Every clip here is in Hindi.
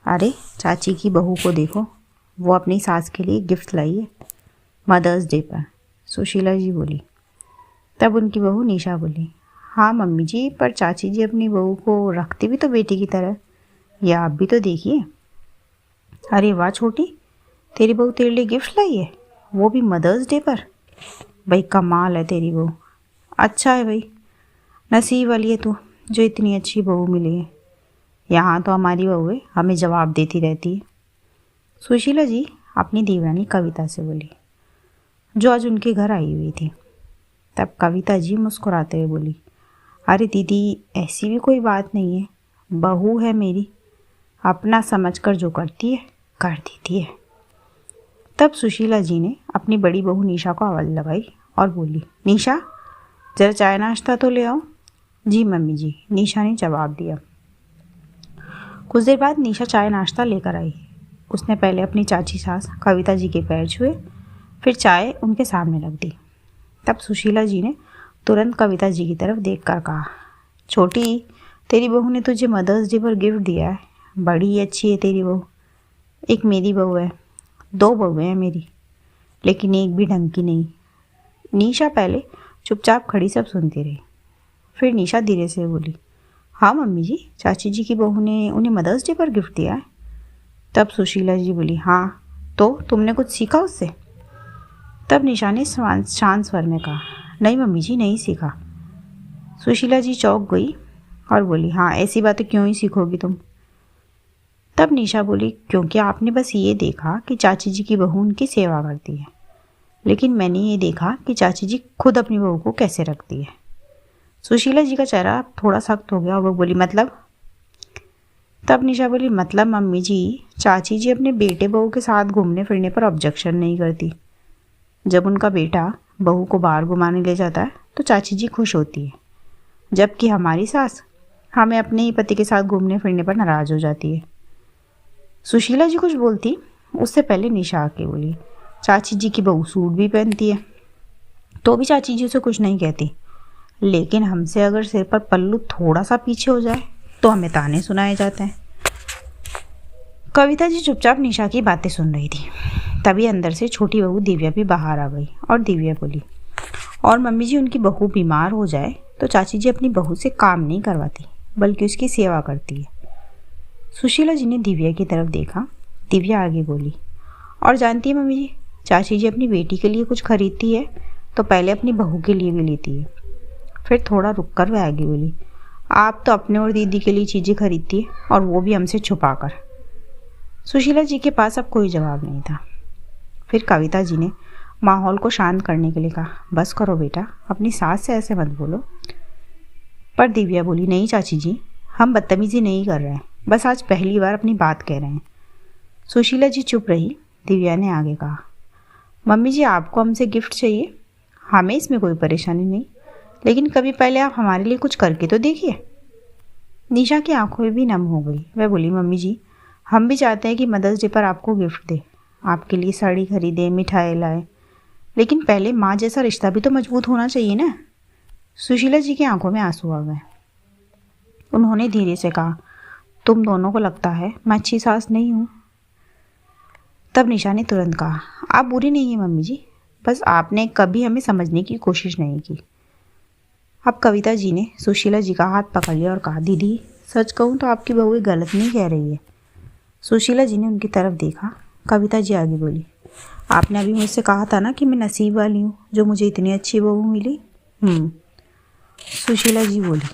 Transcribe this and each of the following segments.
अरे चाची की बहू को देखो, वो अपनी सास के लिए गिफ्ट लाई है मदर्स डे पर, सुशीला जी बोली। तब उनकी बहू निशा बोली, हाँ मम्मी जी, पर चाची जी अपनी बहू को रखती भी तो बेटी की तरह, या आप भी तो देखिए। अरे वाह छोटी, तेरी बहू तेरे लिए गिफ्ट लाई है, वो भी मदर्स डे पर। भाई कमाल है तेरी बहू, अच्छा है भाई, नसीब वाली है तू जो इतनी अच्छी बहू मिली है। यहाँ तो हमारी बहू है, हमें जवाब देती रहती है, सुशीला जी अपनी देवरानी कविता से बोली, जो आज उनके घर आई हुई थी। तब कविता जी मुस्कुराते हुए बोली, अरे दीदी ऐसी भी कोई बात नहीं है, बहू है मेरी, अपना समझकर जो करती है कर देती है। तब सुशीला जी ने अपनी बड़ी बहू निशा को आवाज़ लगाई और बोली, निशा जरा चाय नाश्ता तो ले आओ। जी मम्मी जी, निशा ने जवाब दिया। कुछ देर बाद निशा चाय नाश्ता लेकर आई। उसने पहले अपनी चाची सास कविता जी के पैर छुए, फिर चाय उनके सामने रख दी। तब सुशीला जी ने तुरंत कविता जी की तरफ देखकर कहा, छोटी तेरी बहू ने तुझे मदर्स डे पर गिफ्ट दिया है, बड़ी ही अच्छी है तेरी बहू। एक मेरी बहू है, दो बहुएं हैं मेरी, लेकिन एक भी ढंग की नहीं। निशा पहले चुपचाप खड़ी सब सुनती रही, फिर निशा धीरे से बोली, हाँ मम्मी जी, चाची जी की बहू ने उन्हें मदर्स डे पर गिफ्ट दिया है। तब सुशीला जी बोली, हाँ तो तुमने कुछ सीखा उससे? तब निशा ने शांत स्वर में कहा, नहीं मम्मी जी, नहीं सीखा। सुशीला जी चौंक गई और बोली, हाँ ऐसी बातें क्यों ही सीखोगी तुम? तब निशा बोली, क्योंकि आपने बस ये देखा कि चाची जी की बहू उनकी सेवा करती है, लेकिन मैंने ये देखा कि चाची जी खुद अपनी बहू को कैसे रखती है। सुशीला जी का चेहरा थोड़ा सख्त हो गया और वो बोली, मतलब? तब निशा बोली, मतलब मम्मी जी, चाची जी अपने बेटे बहू के साथ घूमने फिरने पर ऑब्जेक्शन नहीं करती। जब उनका बेटा बहू को बाहर घुमाने ले जाता है तो चाची जी खुश होती है, जबकि हमारी सास हमें अपने ही पति के साथ घूमने फिरने पर नाराज़ हो जाती है। सुशीला जी कुछ बोलती उससे पहले निशा आके बोली, चाची जी की बहू सूट भी पहनती है तो भी चाची जी उसे कुछ नहीं कहती, लेकिन हमसे अगर सिर पर पल्लू थोड़ा सा पीछे हो जाए तो हमें ताने सुनाए जाते हैं। कविता जी चुपचाप निशा की बातें सुन रही थी। तभी अंदर से छोटी बहू दिव्या भी बाहर आ गई और दिव्या बोली, और मम्मी जी, उनकी बहू बीमार हो जाए तो चाची जी अपनी बहू से काम नहीं करवाती बल्कि उसकी सेवा करती है। सुशीला जी ने दिव्या की तरफ देखा। दिव्या आगे बोली, और जानती है मम्मी जी, चाची जी अपनी बेटी के लिए कुछ खरीदती है तो पहले अपनी बहू के लिए भी लेती है। फिर थोड़ा रुक कर वह आगे बोली, आप तो अपने और दीदी के लिए चीज़ें खरीदती है और वो भी हमसे छुपा कर। सुशीला जी के पास अब कोई जवाब नहीं था। फिर कविता जी ने माहौल को शांत करने के लिए कहा, बस करो बेटा, अपनी सास से ऐसे मत बोलो। पर दिव्या बोली, नहीं चाची जी, हम बदतमीजी नहीं कर रहे हैं, बस आज पहली बार अपनी बात कह रहे हैं। सुशीला जी चुप रही। दिव्या ने आगे कहा, मम्मी जी, आपको हमसे गिफ्ट चाहिए, हमें इसमें कोई परेशानी नहीं, लेकिन कभी पहले आप हमारे लिए कुछ करके तो देखिए। निशा की आंखों भी नम हो गई। वह बोली, मम्मी जी, हम भी चाहते हैं कि मदर्स डे पर आपको गिफ्ट दे, आपके लिए साड़ी खरीदे, मिठाई लाए, लेकिन पहले माँ जैसा रिश्ता भी तो मजबूत होना चाहिए ना। सुशीला जी की आंखों में आंसू आ गए। उन्होंने धीरे से कहा, तुम दोनों को लगता है मैं अच्छी सास नहीं हूँ। तब निशा ने तुरंत कहा, आप बुरी नहीं है मम्मी जी, बस आपने कभी हमें समझने की कोशिश नहीं की। अब कविता जी ने सुशीला जी का हाथ पकड़ लिया और कहा, दीदी सच कहूँ तो आपकी बहू गलत नहीं कह रही है। सुशीला जी ने उनकी तरफ देखा। कविता जी आगे बोली, आपने अभी मुझसे कहा था ना कि मैं नसीब वाली हूँ जो मुझे इतनी अच्छी बहू मिली। सुशीला जी बोली,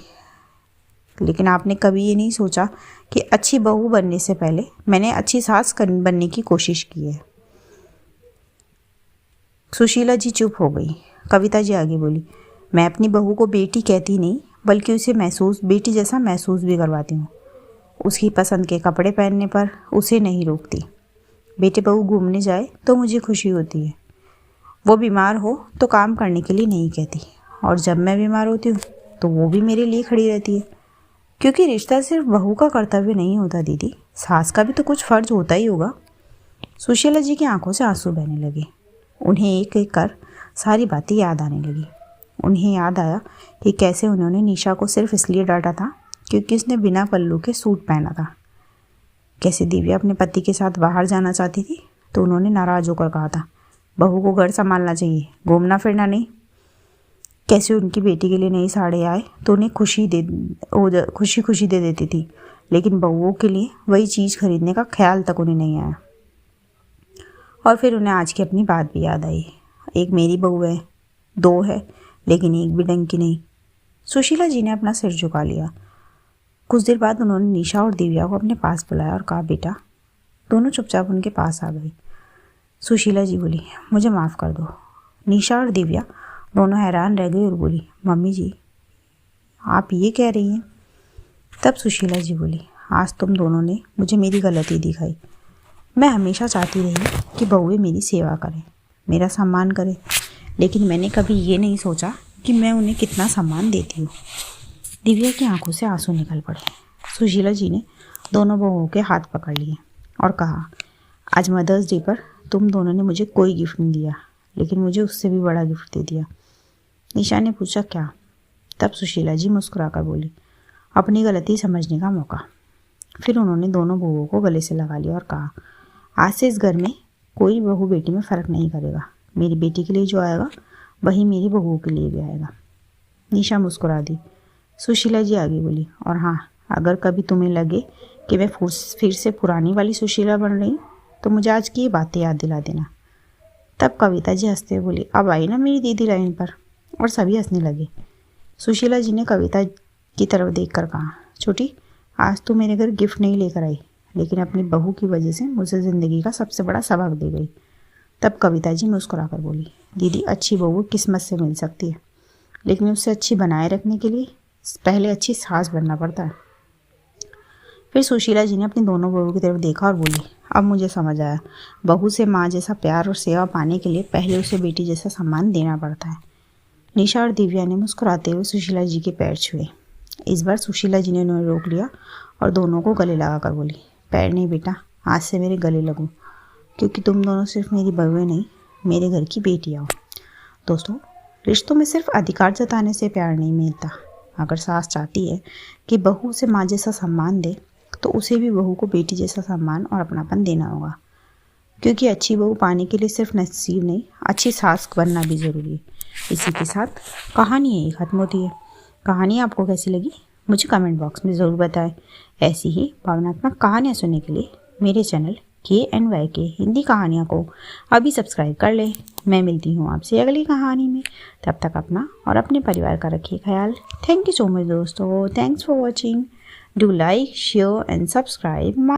लेकिन आपने कभी ये नहीं सोचा कि अच्छी बहू बनने से पहले मैंने अच्छी सास बनने की कोशिश की है। सुशीला जी चुप हो गई। कविता जी आगे बोली, मैं अपनी बहू को बेटी कहती नहीं बल्कि उसे बेटी जैसा महसूस भी करवाती हूँ। उसकी पसंद के कपड़े पहनने पर उसे नहीं रोकती। बेटे बहू घूमने जाए तो मुझे खुशी होती है। वो बीमार हो तो काम करने के लिए नहीं कहती, और जब मैं बीमार होती हूँ तो वो भी मेरे लिए खड़ी रहती है। क्योंकि रिश्ता सिर्फ बहू का कर्तव्य नहीं होता दीदी, सास का भी तो कुछ फ़र्ज होता ही होगा। सुशीला जी की आंखों से आंसू बहने लगे। उन्हें एक एक कर सारी बातें याद आने लगी। उन्हें याद आया कि कैसे उन्होंने निशा को सिर्फ इसलिए डांटा था क्योंकि उसने बिना पल्लू के सूट पहना था। कैसे दिव्या अपने पति के साथ बाहर जाना चाहती थी तो उन्होंने नाराज़ होकर कहा था, बहू को घर संभालना चाहिए, घूमना फिरना नहीं। कैसे उनकी बेटी के लिए नई साड़ी आए तो उन्हें खुशी खुशी दे देती थी, लेकिन बहुओं के लिए वही चीज़ खरीदने का ख्याल तक उन्हें नहीं आया। और फिर उन्हें आज की अपनी बात भी याद आई, एक मेरी बहू है, 2 है, लेकिन एक भी ढंग की नहीं। सुशीला जी ने अपना सिर झुका लिया। कुछ देर बाद उन्होंने निशा और दिव्या को अपने पास बुलाया और कहा, बेटा। दोनों चुपचाप उनके पास आ गई। सुशीला जी बोली, मुझे माफ़ कर दो। निशा और दिव्या दोनों हैरान रह गई और बोली, मम्मी जी आप ये कह रही हैं? तब सुशीला जी बोली, आज तुम दोनों ने मुझे मेरी गलती दिखाई। मैं हमेशा चाहती रही कि बहुएं मेरी सेवा करें, मेरा सम्मान करें, लेकिन मैंने कभी ये नहीं सोचा कि मैं उन्हें कितना सम्मान देती हूँ। दिव्या की आंखों से आंसू निकल पड़े। सुशीला जी ने दोनों बहुओं के हाथ पकड़ लिए और कहा, आज मदर्स डे पर तुम दोनों ने मुझे कोई गिफ्ट नहीं दिया, लेकिन मुझे उससे भी बड़ा गिफ्ट दे दिया। निशा ने पूछा, क्या? तब सुशीला जी मुस्कुराकर बोली, अपनी गलती समझने का मौका। फिर उन्होंने दोनों बहुओं को गले से लगा लिया और कहा, आज से इस घर में कोई बहू बेटी में फ़र्क नहीं करेगा। मेरी बेटी के लिए जो आएगा वही मेरी बहुओं के लिए भी आएगा। निशा मुस्कुरा दी। सुशीला जी आगे बोली, और हाँ, अगर कभी तुम्हें लगे कि मैं फिर से पुरानी वाली सुशीला बन रही हूँ तो मुझे आज की ये बातें याद दिला देना। तब कविता जी हंसते हुए बोली, अब आई ना मेरी दीदी लाइन पर, और सभी हंसने लगे। सुशीला जी ने कविता की तरफ देखकर कहा, छोटी, आज तू मेरे घर गिफ्ट नहीं लेकर आई, लेकिन अपनी बहू की वजह से मुझे ज़िंदगी का सबसे बड़ा सबक दे गई। तब कविता जी मुस्कुराकर बोली, दीदी, अच्छी बहू किस्मत से मिल सकती है, लेकिन उसे अच्छी बनाए रखने के लिए पहले अच्छी सास बनना पड़ता है। फिर सुशीला जी ने अपनी दोनों बहू की तरफ देखा और बोली, अब मुझे समझ आया, बहू से माँ जैसा प्यार और सेवा पाने के लिए पहले उसे बेटी जैसा सम्मान देना पड़ता है। निशा और दिव्या ने मुस्कुराते हुए सुशीला जी के पैर छुए। इस बार सुशीला जी ने उन्हें रोक लिया और दोनों को गले लगाकर बोली, पैर नहीं बेटा, आज से मेरे गले लगो, क्योंकि तुम दोनों सिर्फ मेरी बहुएं नहीं, मेरे घर की बेटियाँ हो। दोस्तों, रिश्तों में सिर्फ अधिकार जताने से प्यार नहीं मिलता। अगर सास चाहती है कि बहू उसे माँ जैसा सम्मान दे, तो उसे भी बहू को बेटी जैसा सम्मान और अपनापन देना होगा, क्योंकि अच्छी बहू पाने के लिए सिर्फ नसीब नहीं, अच्छी सास बनना भी ज़रूरी है। इसी के साथ कहानी यही ख़त्म होती है। कहानी आपको कैसी लगी मुझे कमेंट बॉक्स में ज़रूर बताएं। ऐसी ही भावनात्मक कहानियाँ सुनने के लिए मेरे चैनल KNYK हिंदी कहानियाँ को अभी सब्सक्राइब कर लें। मैं मिलती हूँ आपसे अगली कहानी में। तब तक अपना और अपने परिवार का रखिए ख्याल। थैंक यू सो मच दोस्तों। Thanks for watching. Do like, share and subscribe.